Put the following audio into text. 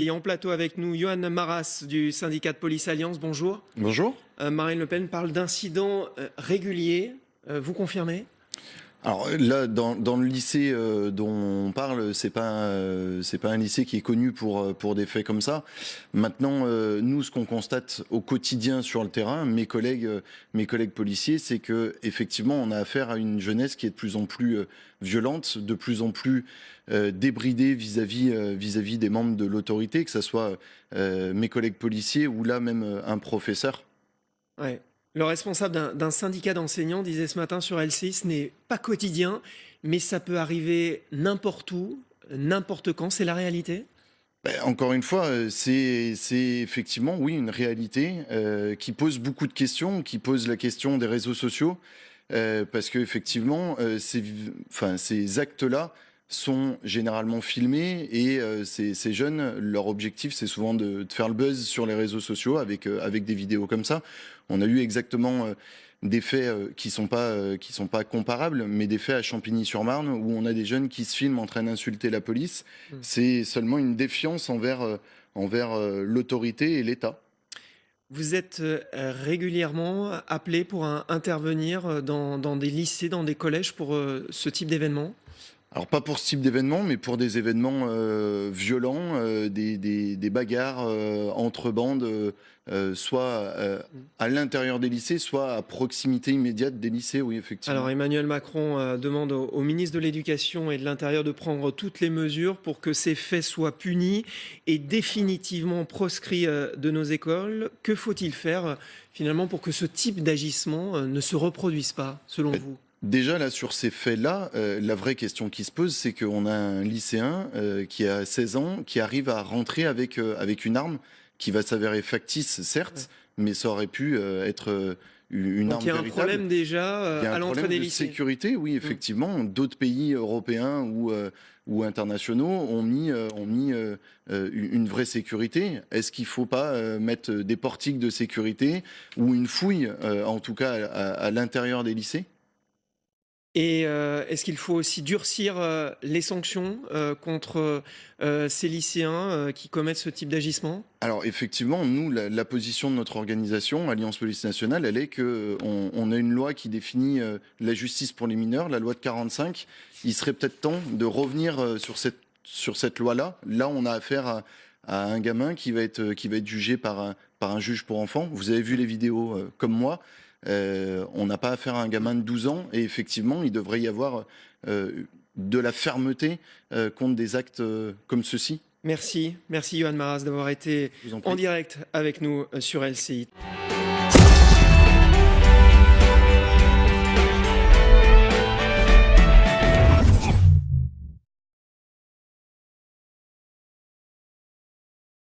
Et en plateau avec nous, Johan Maras du syndicat de police Alliance. Bonjour. Bonjour. Marine Le Pen parle d'incidents réguliers. Vous confirmez? Alors là, dans le lycée dont on parle, c'est pas un lycée qui est connu pour des faits comme ça. Maintenant, nous, ce qu'on constate au quotidien sur le terrain, mes collègues policiers, c'est que effectivement, on a affaire à une jeunesse qui est de plus en plus violente, de plus en plus débridée vis-à-vis des membres de l'autorité, que ce soit mes collègues policiers ou là même un professeur. Ouais. Le responsable d'un syndicat d'enseignants disait ce matin sur LCI, ce n'est pas quotidien, mais ça peut arriver n'importe où, n'importe quand. C'est la réalité? Encore une fois, c'est effectivement, oui, une réalité qui pose beaucoup de questions, qui pose la question des réseaux sociaux, parce qu'effectivement, ces actes-là sont généralement filmés et ces jeunes, leur objectif, c'est souvent de faire le buzz sur les réseaux sociaux avec des vidéos comme ça. On a eu exactement des faits qui sont pas comparables, mais des faits à Champigny-sur-Marne où on a des jeunes qui se filment en train d'insulter la police. C'est seulement une défiance envers l'autorité et l'État. Vous êtes régulièrement appelé pour intervenir dans des lycées, dans des collèges pour ce type d'événement? Alors pas pour ce type d'événement, mais pour des événements violents, des bagarres entre bandes, soit à l'intérieur des lycées, soit à proximité immédiate des lycées, oui, effectivement. Alors Emmanuel Macron demande au ministre de l'Éducation et de l'Intérieur de prendre toutes les mesures pour que ces faits soient punis et définitivement proscrits de nos écoles. Que faut-il faire finalement pour que ce type d'agissement ne se reproduise pas, selon vous? Déjà, là, sur ces faits-là, la vraie question qui se pose, c'est qu'on a un lycéen qui a 16 ans, qui arrive à rentrer avec une arme qui va s'avérer factice, certes, mais ça aurait pu être une arme véritable. Donc il y a un problème déjà à l'entrée des lycées. Sécurité, oui, effectivement. D'autres pays européens ou internationaux ont mis une vraie sécurité. Est-ce qu'il ne faut pas mettre des portiques de sécurité ou une fouille, en tout cas à l'intérieur des lycées? Et est-ce qu'il faut aussi durcir les sanctions contre ces lycéens qui commettent ce type d'agissement? Alors effectivement, nous, la position de notre organisation, Alliance Police Nationale, elle est qu'on a une loi qui définit la justice pour les mineurs, la loi de 45. Il serait peut-être temps de revenir sur cette loi-là. Là, on a affaire à un gamin qui va être jugé par un juge pour enfants. Vous avez vu les vidéos comme moi. On n'a pas affaire à un gamin de 12 ans et effectivement, il devrait y avoir de la fermeté contre des actes comme ceux-ci. Merci Johan Maras d'avoir été en direct avec nous sur LCI.